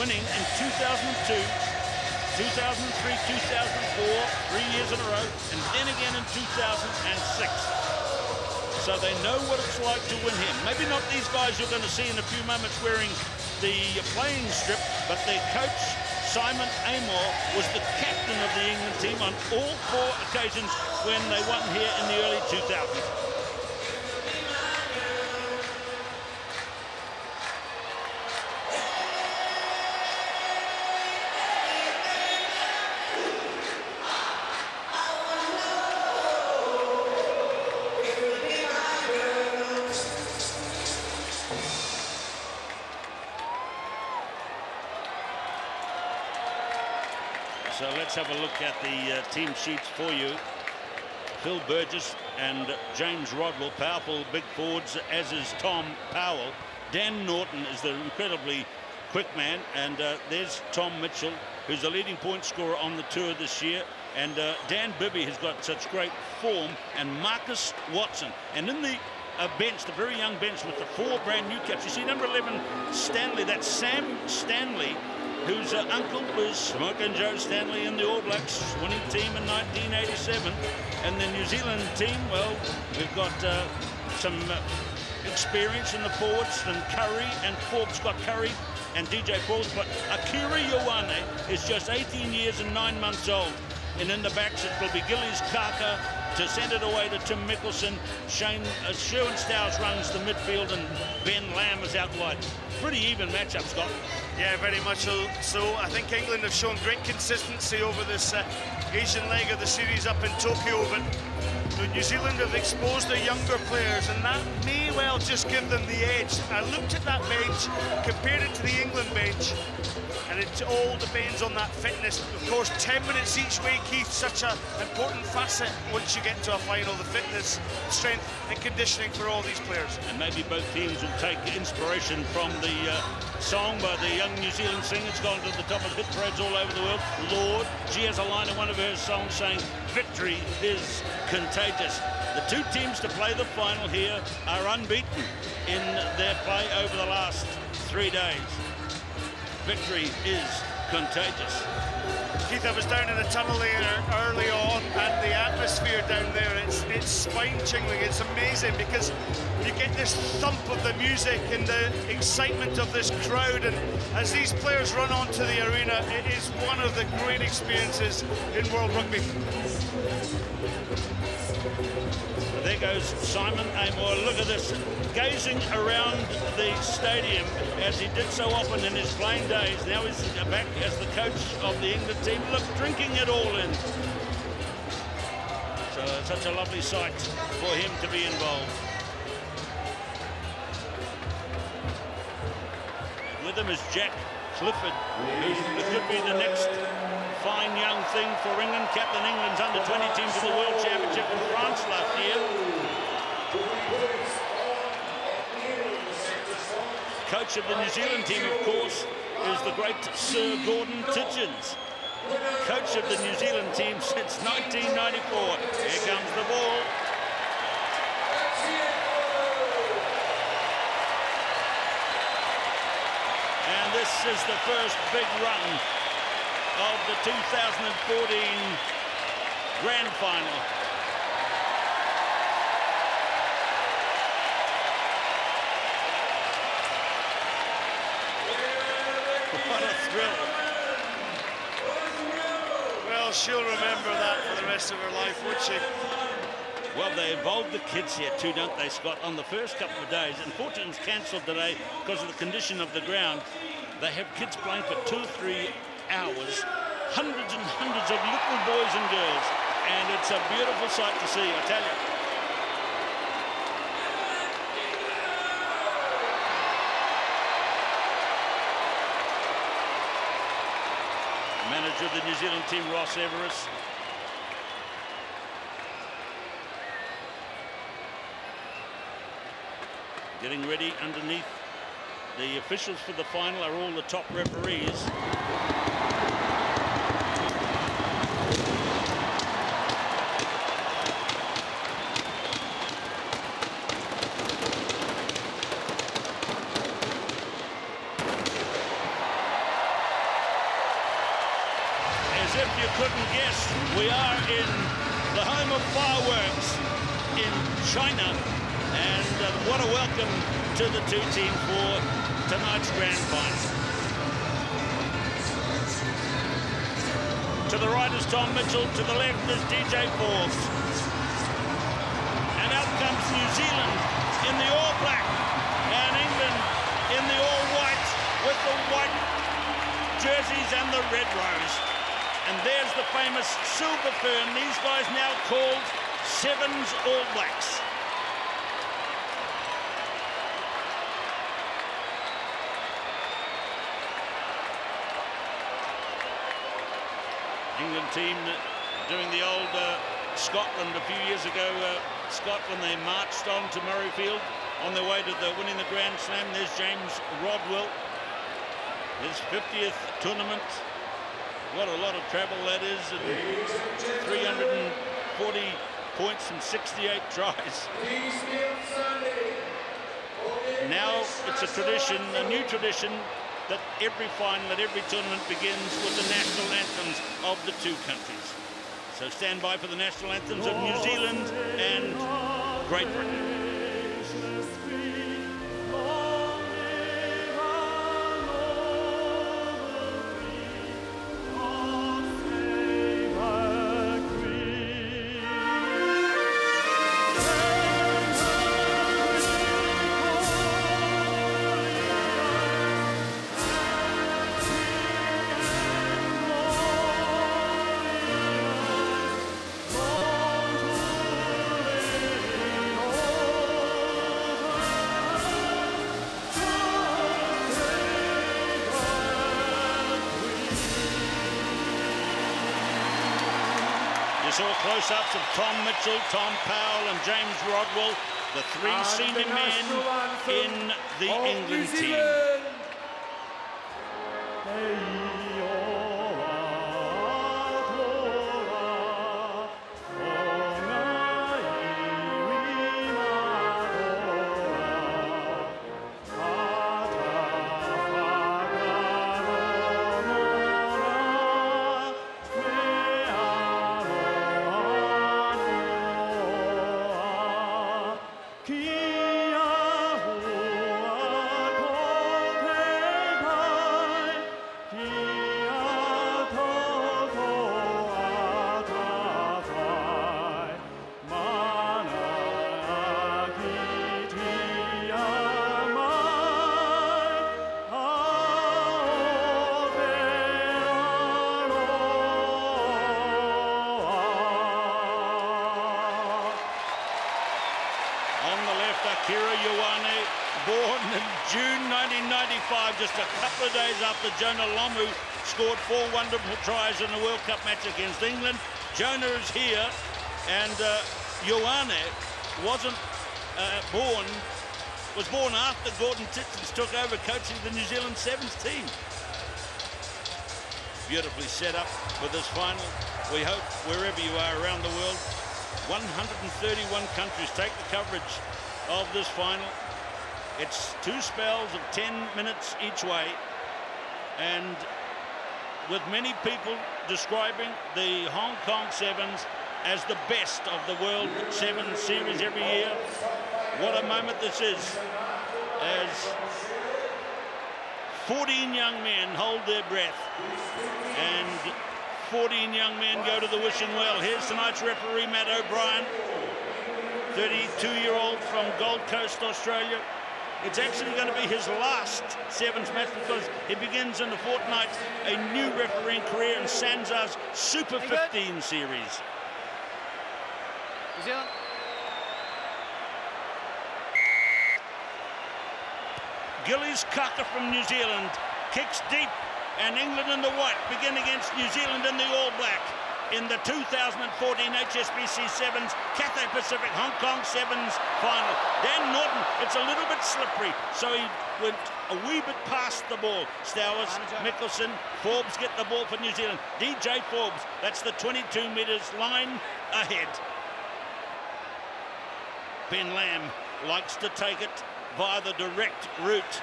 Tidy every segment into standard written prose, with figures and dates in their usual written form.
winning in 2002, 2003, 2004, 3 years in a row, and then again in 2006. So they know what it's like to win here. Maybe not these guys you're going to see in a few moments wearing the playing strip, but their coach, Simon Amor, was the captain of the England team on all 4 occasions when they won here in the early 2000s. So let's have a look at the team sheets for you. Phil Burgess and James Rodwell, powerful big forwards, as is Tom Powell. Dan Norton is the incredibly quick man, and there's Tom Mitchell, who's the leading point scorer on the tour this year. And Dan Bibby has got such great form, and Marcus Watson. And in the bench, the very young bench with the 4 brand new caps, you see number 11, Stanley, that's Sam Stanley, whose uncle was Smokin' Joe Stanley in the All Blacks winning team in 1987. And the New Zealand team, well, we've got some experience in the forwards, and Curry and Forbes got Curry and DJ Forbes, but Akira Ioane is just 18 years and 9 months old. And in the backs, it will be Gillies Kaka to send it away to Tim Mickelson. Sherwin Stowers runs the midfield, and Ben Lamb is out wide. Pretty even matchup, Scott. Yeah, very much so. I think England have shown great consistency over this Asian leg of the series up in Tokyo, but New Zealand have exposed their younger players, and that may well just give them the edge. I looked at that bench, compared it to the England bench, and it all depends on that fitness. Of course, 10 minutes each way, Keith, such an important facet once you get into a final, the fitness, strength and conditioning for all these players. And maybe both teams will take inspiration from the song by the young New Zealand singer. It's gone to the top of hit parades all over the world. Lord, she has a line in one of her songs saying, "Victory is contagious." The 2 teams to play the final here are unbeaten in their play over the last 3 days. Victory is contagious. Keith, I was down in the tunnel there early on, and the atmosphere down there, it's spine-tingling. It's amazing because you get this thump of the music and the excitement of this crowd, and as these players run onto the arena, it is one of the great experiences in World Rugby. There goes Simon Amor. Look at this, gazing around the stadium as he did so often in his playing days. Now he's back as the coach of the England team. Look, drinking it all in. So such a lovely sight for him to be involved. With him is Jack Clifford, who could be the next fine young thing for England. Captain England's under-20 team to the World Championship in France last year. Coach of the New Zealand team, of course, is the great Sir Gordon Tidgens. Coach of the New Zealand team since 1994. Here comes the ball. And this is the first big run of the 2014 Grand Final. What a thrill. Well, she'll remember that for the rest of her life, won't she? Well, they involved the kids here too, don't they, Scott, on the first couple of days. Unfortunately, it was cancelled today because of the condition of the ground. They have kids playing for 2 or 3 hours, hundreds and hundreds of little boys and girls, and it's a beautiful sight to see, I tell you. Manager of the New Zealand team, Ross Everest. Getting ready underneath. The officials for the final are all the top referees. if you couldn't guess, we are in the home of fireworks in China. And what a welcome to the two teams for tonight's grand final. To the right is Tom Mitchell, to the left is DJ Forbes. And out comes New Zealand in the all black and England in the all white with the white jerseys and the red rose. And there's the famous silver fern, these guys now called Sevens All Blacks. England team doing the old Scotland a few years ago. Scotland, they marched on to Murrayfield on their way to winning the Grand Slam. There's James Rodwell, his 50th tournament. What a lot of travel that is. 340 points from 68 tries. Now it's a tradition, a new tradition, that every final, that every tournament begins with the national anthems of the two countries. So stand by for the national anthems of New Zealand and Great Britain. You saw close-ups of Tom Mitchell, Tom Powell and James Rodwell, the three senior men in the England team. Born in June 1995, just a couple of days after Jonah Lomu scored 4 wonderful tries in the World Cup match against England. Jonah is here, and Ioane was born after Gordon Titsons took over coaching the New Zealand Sevens team. Beautifully set up for this final. We hope wherever you are around the world, 131 countries take the coverage of this final. It's 2 spells of 10 minutes each way, and with many people describing the Hong Kong Sevens as the best of the World Sevens series every year. What a moment this is, as 14 young men hold their breath and 14 young men go to the wishing well. Here's tonight's referee, Matt O'Brien, 32-year-old from Gold Coast, Australia. It's actually going to be his last Sevens match because he begins in a fortnight a new refereeing career in Sanzar's Super 15 series. New Zealand. Gillies Kaka from New Zealand kicks deep, and England in the white begin against New Zealand in the all black in the 2014 HSBC Sevens Cathay Pacific Hong Kong Sevens final. Dan Norton, it's a little bit slippery, so he went a wee bit past the ball. Stowers, Mickelson, Forbes get the ball for New Zealand. DJ Forbes, that's the 22 metres line ahead. Ben Lamb likes to take it via the direct route.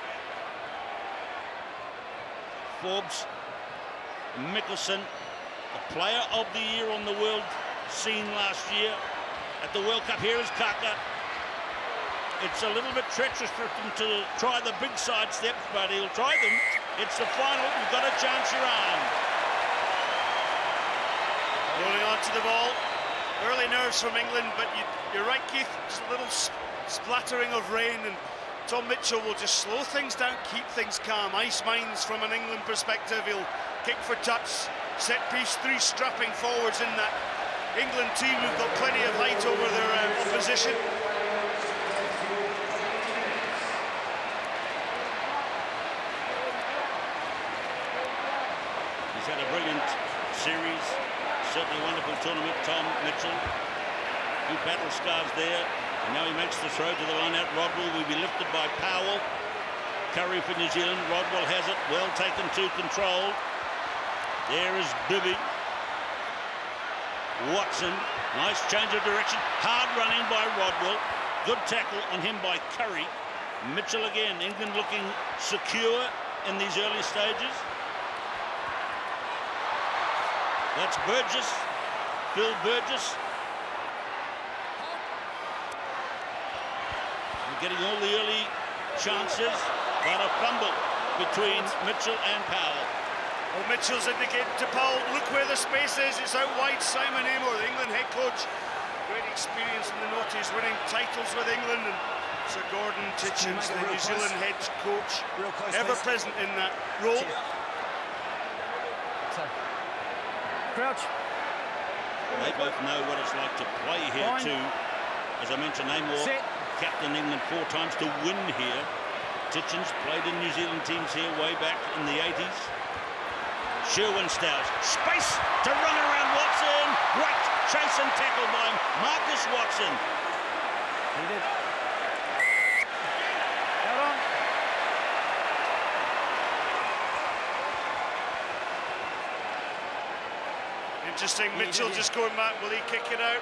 Forbes, Mickelson, the player of the year on the world scene last year at the World Cup. Here is Kaka. It's a little bit treacherous for him to try the big side steps, but he'll try them. It's the final. You've got a chance, you're on. Holding on to the ball. Early nerves from England, but you're right, Keith. Just a little splattering of rain, and Tom Mitchell will just slow things down, keep things calm. Ice mines from an England perspective. He'll kick for touch. Set piece, 3 strapping forwards in that England team who've got plenty of height over their opposition. He's had a brilliant series. Certainly a wonderful tournament, Tom Mitchell. 2 battle scars there, and now he makes the throw to the line out. Rodwell will be lifted by Powell. Curry for New Zealand. Rodwell has it, well taken to control. There is Bibby. Watson, nice change of direction. Hard running by Rodwell. Good tackle on him by Curry. Mitchell again. England looking secure in these early stages. That's Burgess, Phil Burgess. We're getting all the early chances, but a fumble between Mitchell and Powell. Well, Mitchell's indicated to Powell, look where the space is. It's out wide. Simon Amor, the England head coach. Great experience in the noughties, winning titles with England. And Sir Gordon Titchens, the New Zealand head coach, ever present in that role. Crouch. They both know what it's like to play here too. As I mentioned, Amor captained England 4 times to win here. Titchens played in New Zealand teams here way back in the 80s. Sherwin Stowers, space to run around Watson. Great chase and tackle by Marcus Watson. He did. Hold on. Interesting, Mitchell just going back. Will he kick it out?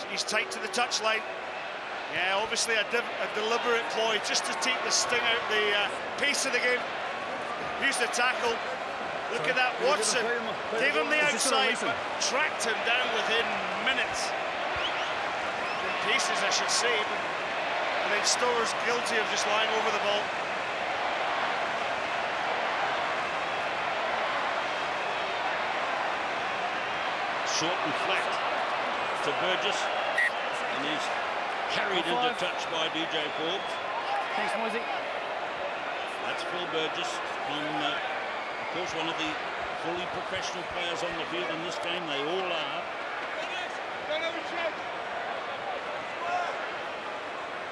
He's tight to the touchline. Yeah, obviously a deliberate ploy just to take the sting out the pace of the game. Here's the tackle. Look at that, Watson gave him the outside, but tracked him down within minutes. In paces, I should say. And then Stower's guilty of just lying over the ball. Short and flat to Burgess, and he's carried into touch by DJ Forbes. Thanks, Moisey. That's Phil Burgess, of course, one of the fully professional players on the field in this game. They all are.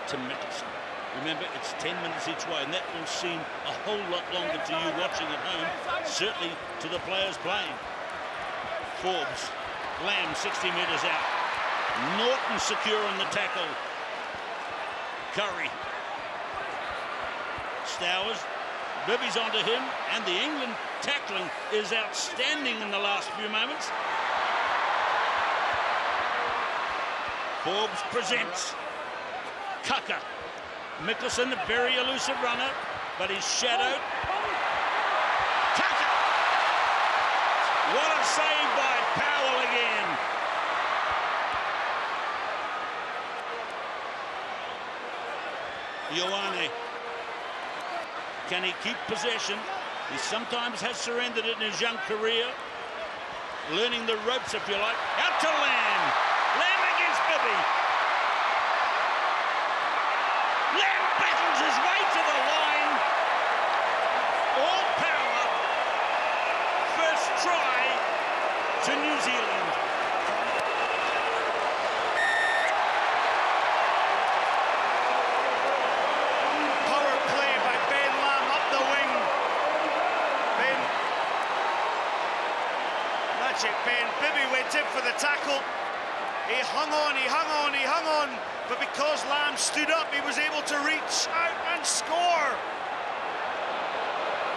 Tim Mickelson. Remember, it's 10 minutes each way, and that will seem a whole lot longer to you watching at home, certainly to the players playing. Forbes. Lamb 60 metres out. Norton secure on the tackle. Curry. Stowers. Bibby's onto him, and the England tackling is outstanding in the last few moments. Forbes presents. Kaka. Mickelson, a very elusive runner, but he's shadowed. Kaka! What a save by Powell again. Ioane. Can he keep possession? He sometimes has surrendered it in his young career. Learning the ropes, if you like. Out to Lamb. Lamb against Bibby. Lamb battles his way to the line. All power. First try to New Zealand. Power play by Ben Lamb up the wing. Ben. That's it, Ben. Bibby went in for the tackle. He hung on, he hung on, he hung on. But because Lamb stood up, he was able to reach out and score.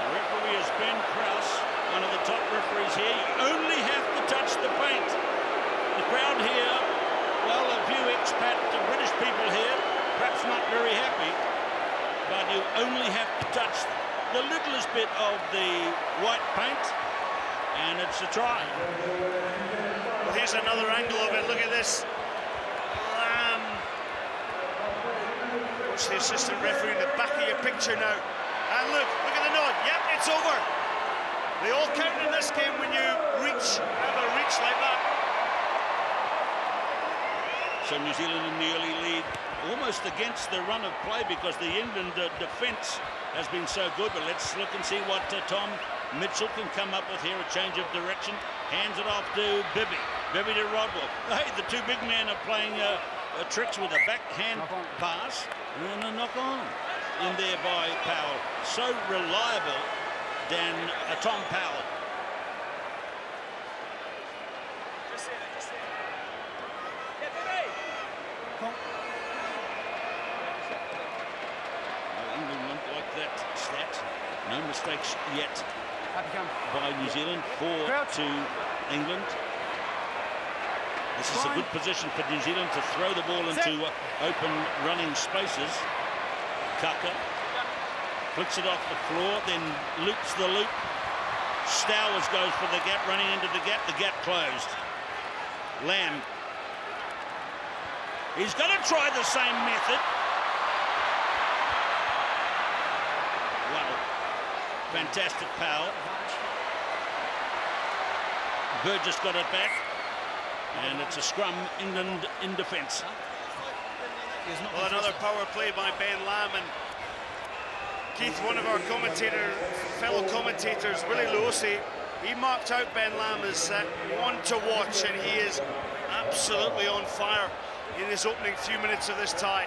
The referee is Ben Krause, one of the top referees here. You only have to touch the paint. The crowd here, well, a few expat British people here, perhaps not very happy, but you only have to touch the littlest bit of the white paint, and it's a try. Well, here's another angle of it. Look at this. Lamb. Watch the assistant referee in the back of your picture now. And look at the nod. Yep, it's over. They all count in this game when you have a reach like that. So New Zealand in the early lead, almost against the run of play because the England defence has been so good. But let's look and see what Tom Mitchell can come up with here. A change of direction. Hands it off to Bibby. Bibby to Rodwell. Hey, the two big men are playing tricks with a backhand pass and a knock on in there by Powell. So reliable, Dan Tom Powell. England won't like that stat. No mistakes yet by New Zealand. 4 to England. This is a good position for New Zealand to throw the ball into open running spaces. Kaka flicks it off the floor, then loops the loop. Stowers goes for the gap, running into the gap closed. Lamb. He's going to try the same method. Wow. Fantastic Powell. Burgess got it back. And it's a scrum, England in defence. Well, another power play by Ben Lamb, and Keith, one of our fellow commentators, Willie Luosi, he marked out Ben Lamb as one to watch, and he is absolutely on fire in his opening few minutes of this tie.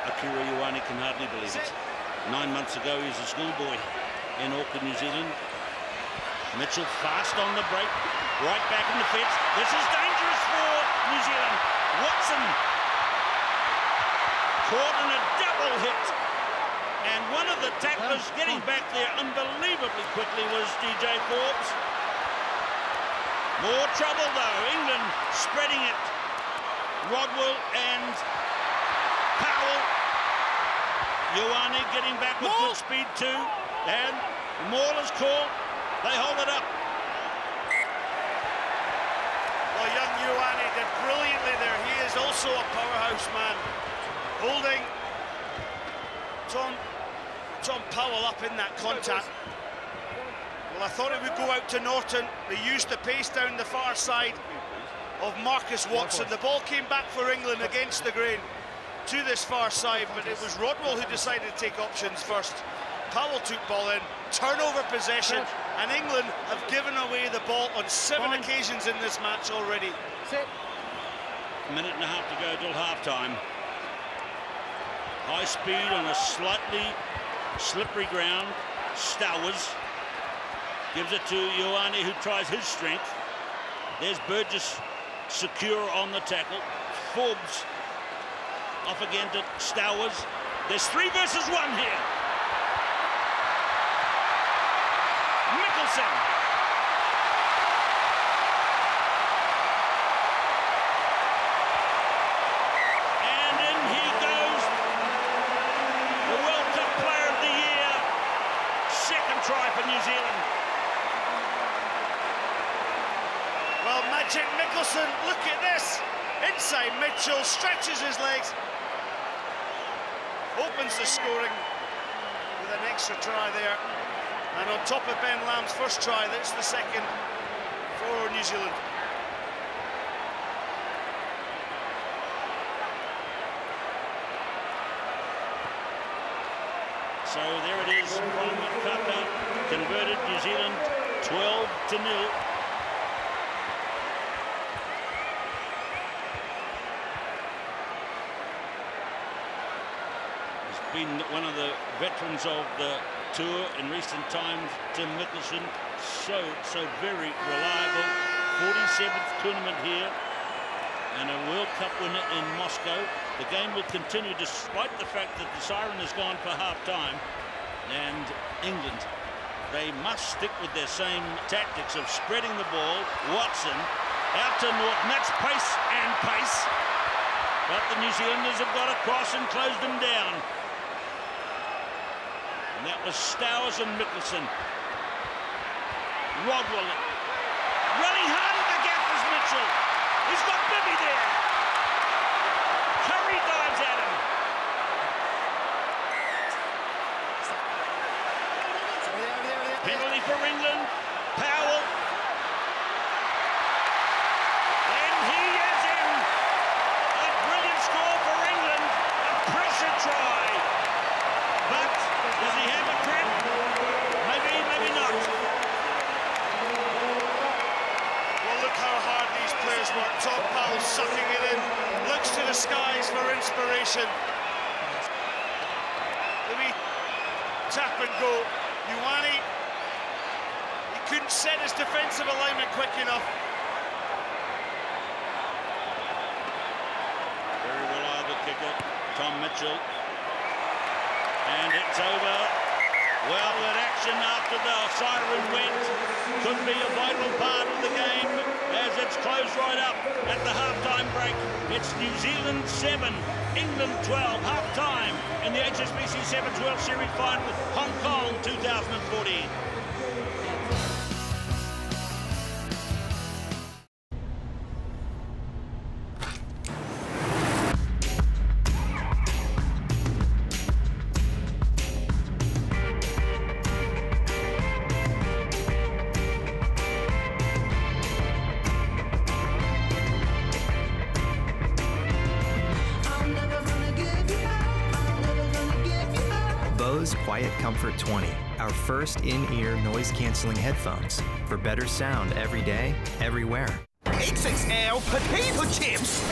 Akira Ioane can hardly believe it. 9 months ago, he was a schoolboy in Auckland, New Zealand. Mitchell fast on the break, right back in the fence. This is dangerous for New Zealand. Watson caught in a double hit. And one of the tacklers getting back there unbelievably quickly was DJ Forbes. More trouble though, England spreading it. Rodwell and Powell. Ioane getting back with good speed too, and Maul is called. They hold it up. Well, young Ioane did brilliantly there. He is also a powerhouse man. Holding Tom Powell up in that contact. Well, I thought it would go out to Norton. They used the pace down the far side of Marcus Watson. The ball came back for England against the grain to this far side, but it was Rodwell who decided to take options first. Powell took ball in, turnover possession, and England have given away the ball on 7 occasions in this match already. A minute and a half to go till half-time. High speed on a slightly slippery ground. Stowers gives it to Ioane, who tries his strength. There's Burgess secure on the tackle. Forbes off again to Stowers. There's 3 versus 1 here. Mickelson. And in he goes. The World Cup Player of the Year. Second try for New Zealand. Well, Magic Mickelson, look at this. Inside Mitchell, stretches his legs. Opens the scoring with an extra try there. And on top of Ben Lamb's first try, that's the second for New Zealand. So there it is from Kaka, converted New Zealand 12-0. Been one of the veterans of the tour in recent times, Tim Mickelson, so very reliable. 47th tournament here and a World Cup winner in Moscow. The game will continue despite the fact that the siren has gone for half-time, and England, they must stick with their same tactics of spreading the ball. Watson out to Norton, that's pace and pace. But the New Zealanders have got across and closed them down. And that was Stowers and Mickelson. Rodwell running hard at the gap is Mitchell. He's got Bibby there. Curry dives at him. Penalty for England. Powell. And he is in. A brilliant score for England. A pressure try. But does he have a grip? Maybe, maybe not. Well, look how hard these players work. Tom Powell sucking it in. Looks to the skies for inspiration. Let me tap and go. Ioane, he couldn't set his defensive alignment quick enough. Very reliable kicker, Tom Mitchell. And it's over. Well, that action after the siren went could be a vital part of the game as it's closed right up at the half-time break. It's New Zealand 7, England 12, half-time in the HSBC Sevens World Series final, Hong Kong 2014. Bose Quiet Comfort 20, our first in-ear noise-canceling headphones for better sound every day, everywhere. XXL potato chips.